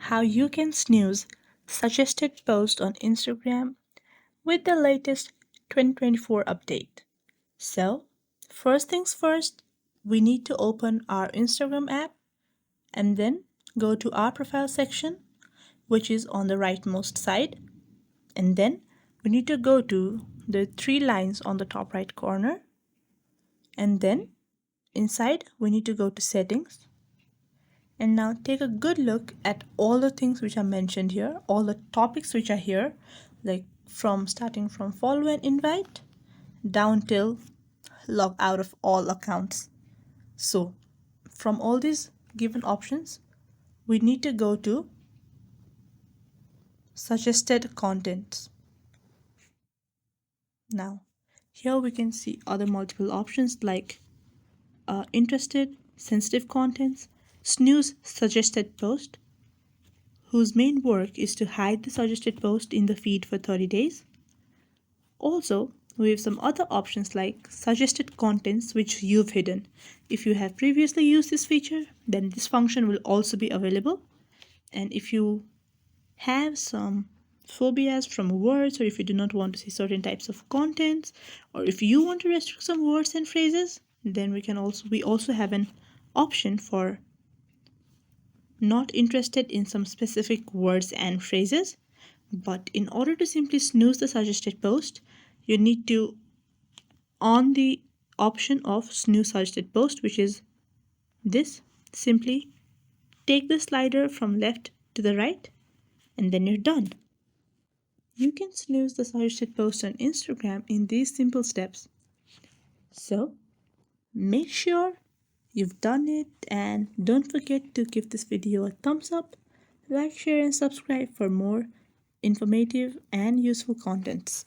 how you can snooze suggested posts on Instagram with the latest 2024 update. So, first things first, we need to open our Instagram app and then go to our profile section, which is on the rightmost side. And then we need to go to the three lines on the top right corner. And then inside, we need to go to settings. And now take a good look at all the things which are mentioned here, all the topics which are here, like from starting from follow and invite down till log out of all accounts. So from all these given options, we need to go to suggested contents. Now, here we can see other multiple options like interested, sensitive contents, snooze suggested post, whose main work is to hide the suggested post in the feed for 30 days. Also, we have some other options like suggested contents which you've hidden. If you have previously used this feature, then this function will also be available. And if you have some phobias from words, or if you do not want to see certain types of contents, or if you want to restrict some words and phrases, then we also have an option for not interested in some specific words and phrases. But in order to simply snooze the suggested post, you need to on the option of snooze suggested post, which is this. Simply take the slider from left to the right and then you're done. You can snooze the suggested post on Instagram in these simple steps. So make sure you've done it and don't forget to give this video a thumbs up, like, share and subscribe for more informative and useful contents.